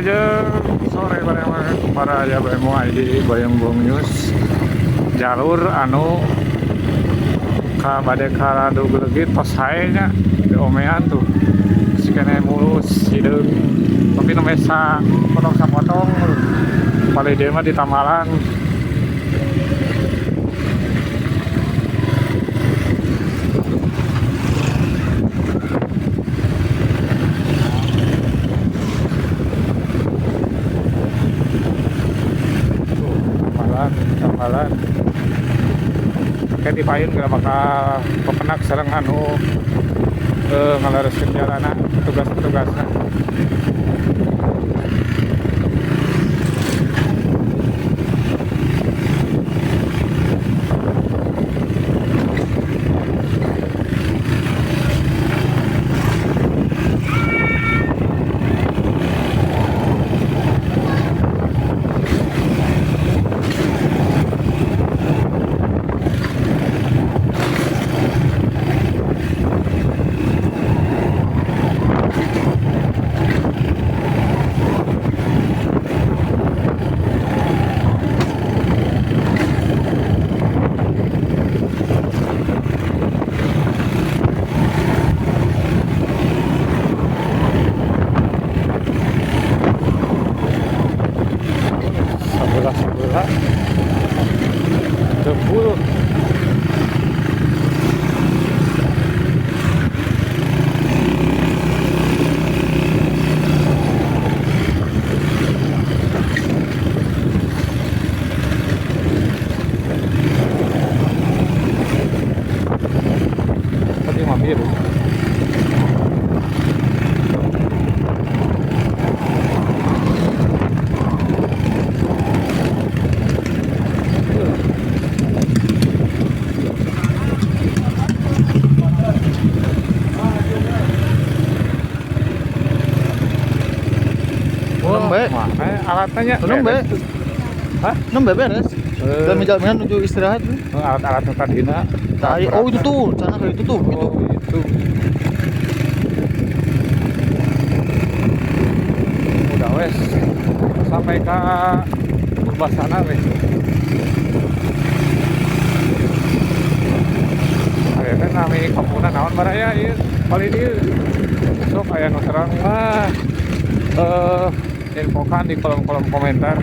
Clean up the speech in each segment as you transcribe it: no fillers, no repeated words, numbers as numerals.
jeung sore para ya bemo di Bayembong News. Jalur anu ka bade ka Radu Gleugit tos hae nya di omean tuh. Sikana mulus hideung. Tapi nu mesa potong-sapotong paling dia mah di Tamalan. Tamalan pakai dipayun gak bakal pepenak sareng anu ngalareskeun jalana petugas-petugasna. Sebelah jebul tadi mampir. Alatnya nembe. Hah? Nembe beres. Dan menjamin menuju istirahat. Alat-alat tadina. Oh itu tuh, sana kayak itu tuh, itu. Itu. Udah wes sampai ke Purbasana wes. Ayeuna nami kampungna naon baraya ieu? Bali dieu. Sok aya nu sareng mah infokan di kolom-kolom komentar.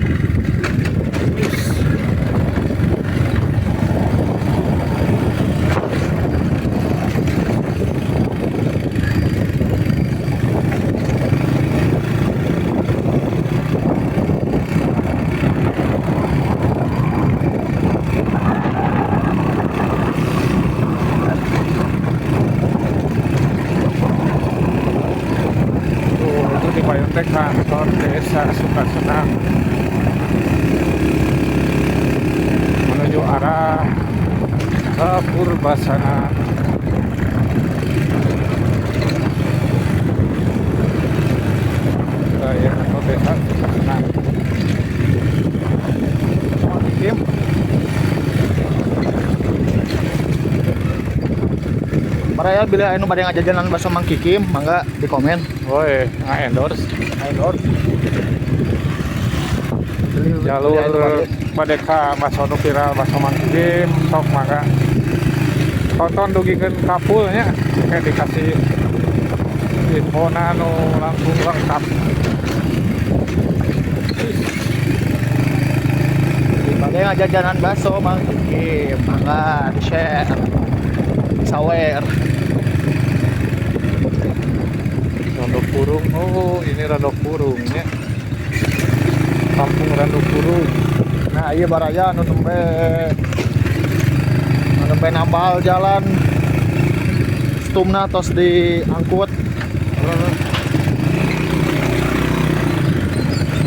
Kantor Desa Sukasenang menuju arah ke Purbasana. Ya, kantor Desa Sukasenang. Kim. Maraya bila anu bade ngajajanan bakso Mang Kikim, mangga di komen. Woi, endorse. Jalur Padeka bakso nu viral bakso Mang Kikim sok mangga tonton dugikeun kapulnya kayak dikasih infona nu langsung lengkap. Bade ngajajanan bakso Mang Kikim, mangga di share. Sawer. Randok Kurung, oh ini Randok Kurungnya, kampung Randok Kurung. Nah iya baraya anu nembe nambal jalan stumna tos diangkut.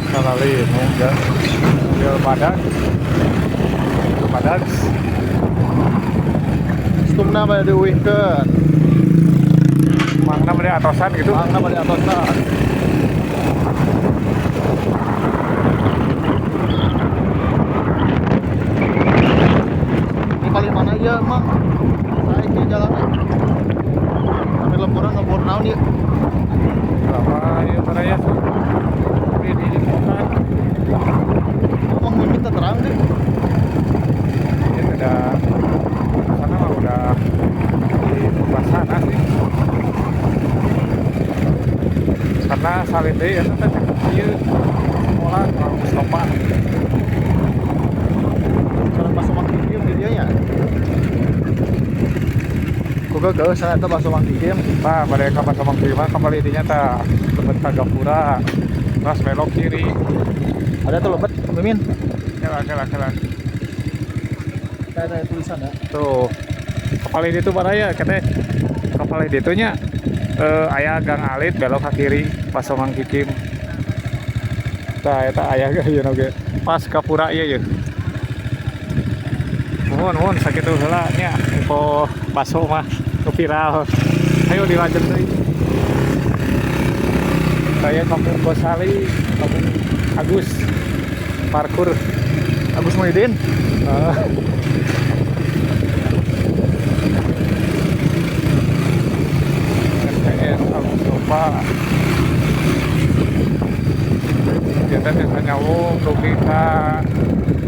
Salali enggak jual badan Stumna bade diuwihkeun. Mangna bade atosan gitu. Mangna bade atosan. Ini kali mana ya, Mang? Naik ke jalan. Kami lemburan naon ieu? Berapa ya baraya? Ini Nah, salin deui eta teh ieu sekolah Mustafa. Jalan Basomang Kikim di dia nya. Kuga geus sana eta Basomang Kikim. Nah, bade ka Basomang Kikim kapal idinya tah lebet ka Gapura. Terus belok kiri. Ada tuh lebet, Mimin. Kela. Ada tulisan ya. Tuh. Kapal ini tuh baraya katanya. Kapal ini tuh nya aya gang alit belok ke kiri Basomang Kikim. Tah eta aya ieu oge. Pas ka pura ieu. Mohon sakitu heula nya info baso mah nu viral. Ayo dilanjut deui. Saya Kampung Gosali, Kampung Agus parkur. Agus Muhyiddin. MTS Agus Nova. Kita biasa nyawung rugi ka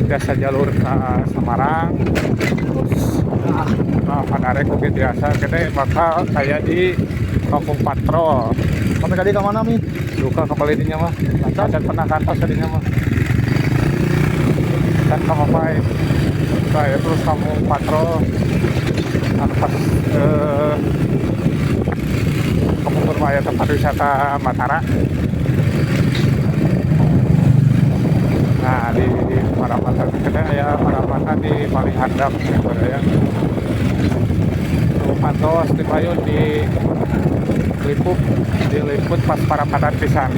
biasa jalur ke Semarang, terus Panarek oke biasa kita bakal kayak di Kampung Patrol. Sampai tadi ke mana, Mi? Duka kapal ininya mah, lancar pernah kantos tadinya mah. Kan kamu saya terus Kampung Patrol, pas Kampung Bermaya tempat wisata Matara. Nah di Parapatan kita ya Parapatan di paling handap gitu ya. Pantos di Payun di diliput pas Parapatan pisan.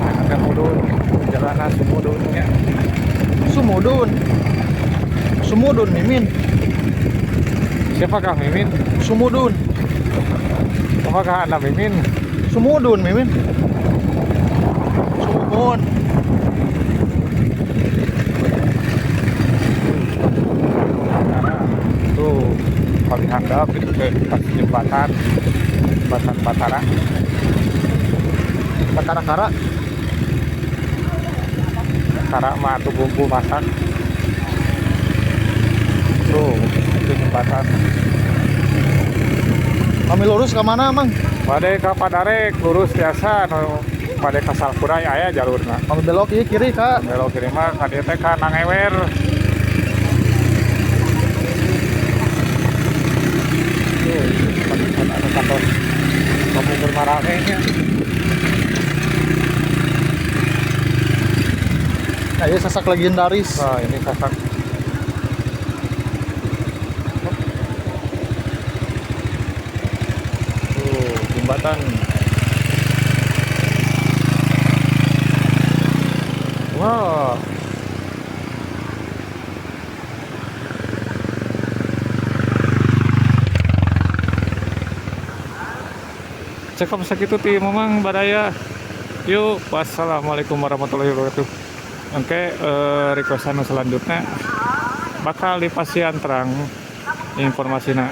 Nah, ada mudun jalanan Sumudunnya. Sumudun Mimin. Siapakah Mimin? Sumudun. Apakah Anda Mimin? Sumudun Mimin. Sumudun. Tuh paling handap itu ke pas jembatan Batara. Batara-kara. Kara mah tuh bumbu masak. Tuh itu jembatan. Kami lurus ke mana, Mang? Bade ka Padarek lurus biasa nu bade ka Salpurai aya jalurna. Kami belok ieu kiri, Kak. Belok kiri mah ka dieu teh ka Nangewer. Tuh ada kantor Kampung Bermarame nya. Nah, ini sasak legendaris. Nah, ini sasak. Tuh, jembatan. Wah. Cekap sakitu ti Mamang Badaya. Yuk, wassalamualaikum warahmatullahi wabarakatuh. Oke, requestan selanjutnya bakal dipasihan terang informasinya.